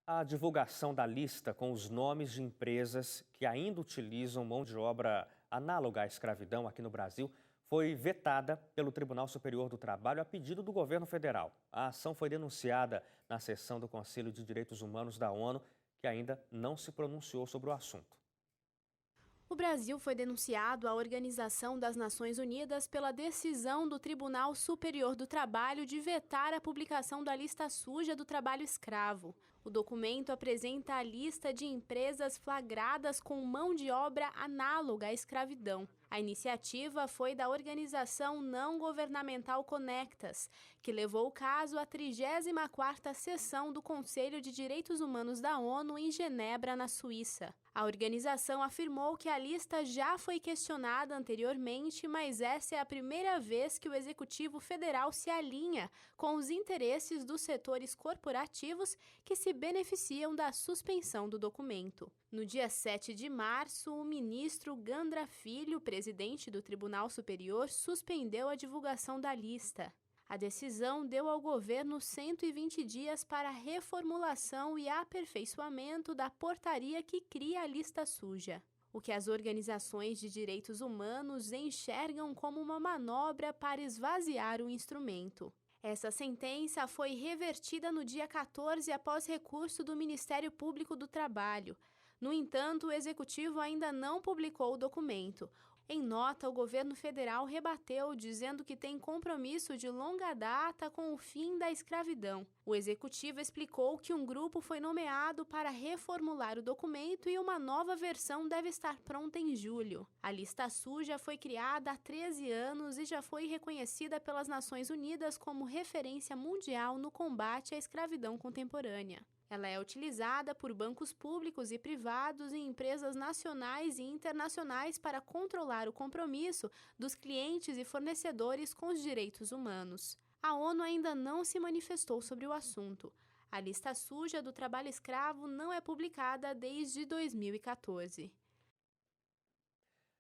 A divulgação da lista com os nomes de empresas que ainda utilizam mão de obra análoga à escravidão aqui no Brasil foi vetada pelo Tribunal Superior do Trabalho a pedido do governo federal. A ação foi denunciada na sessão do Conselho de Direitos Humanos da ONU, que ainda não se pronunciou sobre o assunto. O Brasil foi denunciado à Organização das Nações Unidas pela decisão do Tribunal Superior do Trabalho de vetar a publicação da lista suja do trabalho escravo. O documento apresenta a lista de empresas flagradas com mão de obra análoga à escravidão. A iniciativa foi da organização não governamental Conectas, que levou o caso à 34ª sessão do Conselho de Direitos Humanos da ONU em Genebra, na Suíça. A organização afirmou que a lista já foi questionada anteriormente, mas essa é a primeira vez que o Executivo Federal se alinha com os interesses dos setores corporativos que se beneficiam da suspensão do documento. No dia 7 de março, o ministro Gandra Filho, presidente do Tribunal Superior, suspendeu a divulgação da lista. A decisão deu ao governo 120 dias para reformulação e aperfeiçoamento da portaria que cria a lista suja, o que as organizações de direitos humanos enxergam como uma manobra para esvaziar o instrumento. Essa sentença foi revertida no dia 14 após recurso do Ministério Público do Trabalho. No entanto, o Executivo ainda não publicou o documento. Em nota, o governo federal rebateu, dizendo que tem compromisso de longa data com o fim da escravidão. O executivo explicou que um grupo foi nomeado para reformular o documento e uma nova versão deve estar pronta em julho. A lista suja foi criada há 13 anos e já foi reconhecida pelas Nações Unidas como referência mundial no combate à escravidão contemporânea. Ela é utilizada por bancos públicos e privados e empresas nacionais e internacionais para controlar o compromisso dos clientes e fornecedores com os direitos humanos. A ONU ainda não se manifestou sobre o assunto. A lista suja do trabalho escravo não é publicada desde 2014.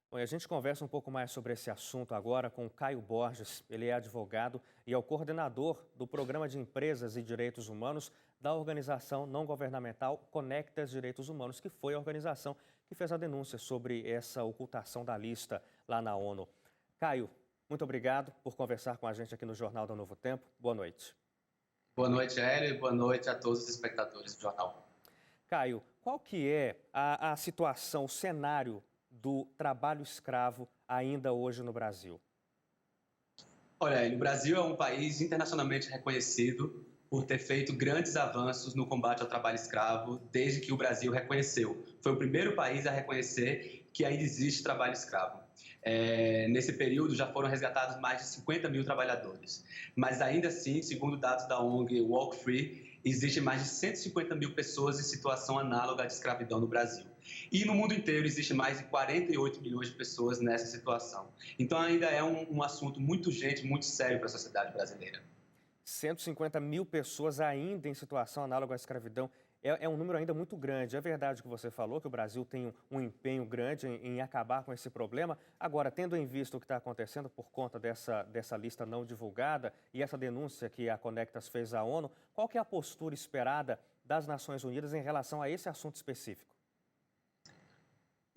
Bom, e a gente conversa um pouco mais sobre esse assunto agora com o Caio Borges. Ele é advogado e é o coordenador do Programa de Empresas e Direitos Humanos da organização não governamental Conectas Direitos Humanos, que foi a organização que fez a denúncia sobre essa ocultação da lista lá na ONU. Caio, muito obrigado por conversar com a gente aqui no Jornal do Novo Tempo. Boa noite. Boa noite, Hélio, e boa noite a todos os espectadores do jornal. Caio, qual que é a situação, o cenário do trabalho escravo ainda hoje no Brasil? Olha, Hélio, o Brasil é um país internacionalmente reconhecido por ter feito grandes avanços no combate ao trabalho escravo desde que o Brasil reconheceu. Foi o primeiro país a reconhecer que ainda existe trabalho escravo. Nesse período já foram resgatados mais de 50 mil trabalhadores. Mas ainda assim, segundo dados da ONG Walk Free, existem mais de 150 mil pessoas em situação análoga à de escravidão no Brasil. E no mundo inteiro existe mais de 48 milhões de pessoas nessa situação. Então ainda é um assunto muito urgente, muito sério para a sociedade brasileira. 150 mil pessoas ainda em situação análoga à escravidão. É um número ainda muito grande. É verdade que você falou que o Brasil tem um empenho grande em acabar com esse problema. Agora, tendo em vista o que está acontecendo por conta dessa lista não divulgada e essa denúncia que a Conectas fez à ONU, qual que é a postura esperada das Nações Unidas em relação a esse assunto específico?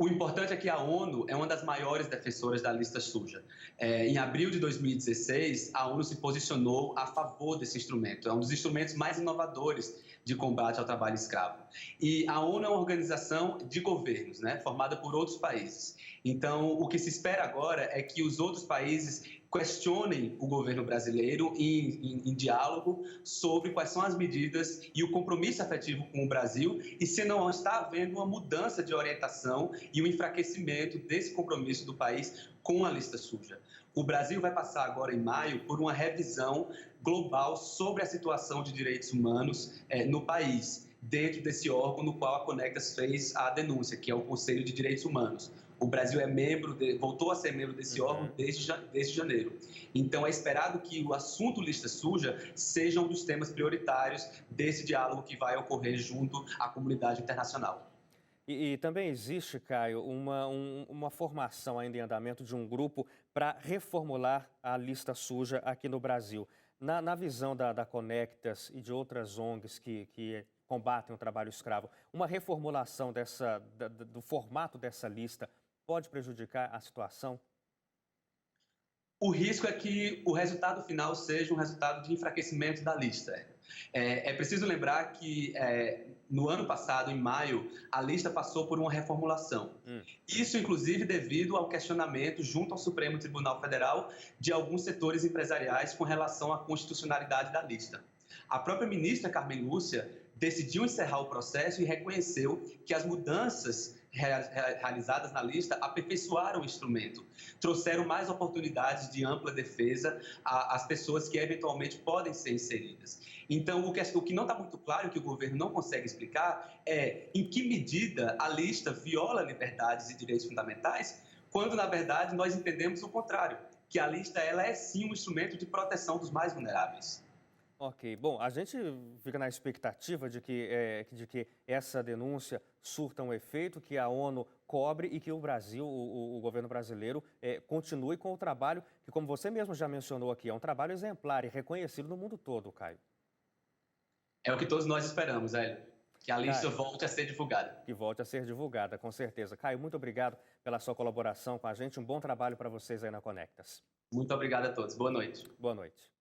O importante é que a ONU é uma das maiores defensoras da lista suja. Em abril de 2016, a ONU se posicionou a favor desse instrumento. É um dos instrumentos mais inovadores de combate ao trabalho escravo. E a ONU é uma organização de governos, né, formada por outros países. Então, o que se espera agora é que os outros países questionem o governo brasileiro em diálogo sobre quais são as medidas e o compromisso efetivo com o Brasil e se não está havendo uma mudança de orientação e um enfraquecimento desse compromisso do país com a lista suja. O Brasil vai passar agora em maio por uma revisão global sobre a situação de direitos humanos no país, dentro desse órgão no qual a Conectas fez a denúncia, que é o Conselho de Direitos Humanos. O Brasil voltou a ser membro desse órgão desde janeiro. Então, é esperado que o assunto lista suja seja um dos temas prioritários desse diálogo que vai ocorrer junto à comunidade internacional. E também existe, Caio, uma formação ainda em andamento de um grupo para reformular a lista suja aqui no Brasil. Na visão da Conectas e de outras ONGs que combatem o trabalho escravo. Uma reformulação do formato dessa lista pode prejudicar a situação? O risco é que o resultado final seja um resultado de enfraquecimento da lista. É preciso lembrar que no ano passado, em maio, a lista passou por uma reformulação. Isso, inclusive, devido ao questionamento junto ao Supremo Tribunal Federal de alguns setores empresariais com relação à constitucionalidade da lista. A própria ministra Carmen Lúcia decidiu encerrar o processo e reconheceu que as mudanças realizadas na lista aperfeiçoaram o instrumento, trouxeram mais oportunidades de ampla defesa às pessoas que eventualmente podem ser inseridas. Então, o que não está muito claro, que o governo não consegue explicar, é em que medida a lista viola liberdades e direitos fundamentais, quando, na verdade, nós entendemos o contrário, que a lista ela é sim um instrumento de proteção dos mais vulneráveis. Ok, bom, a gente fica na expectativa de que essa denúncia surta um efeito, que a ONU cobre e que o Brasil, o governo brasileiro, continue com o trabalho que, como você mesmo já mencionou aqui, é um trabalho exemplar e reconhecido no mundo todo, Caio. É o que todos nós esperamos, Hélio, que a lista volte a ser divulgada. Que volte a ser divulgada, com certeza. Caio, muito obrigado pela sua colaboração com a gente, um bom trabalho para vocês aí na Conectas. Muito obrigado a todos, boa noite. Boa noite.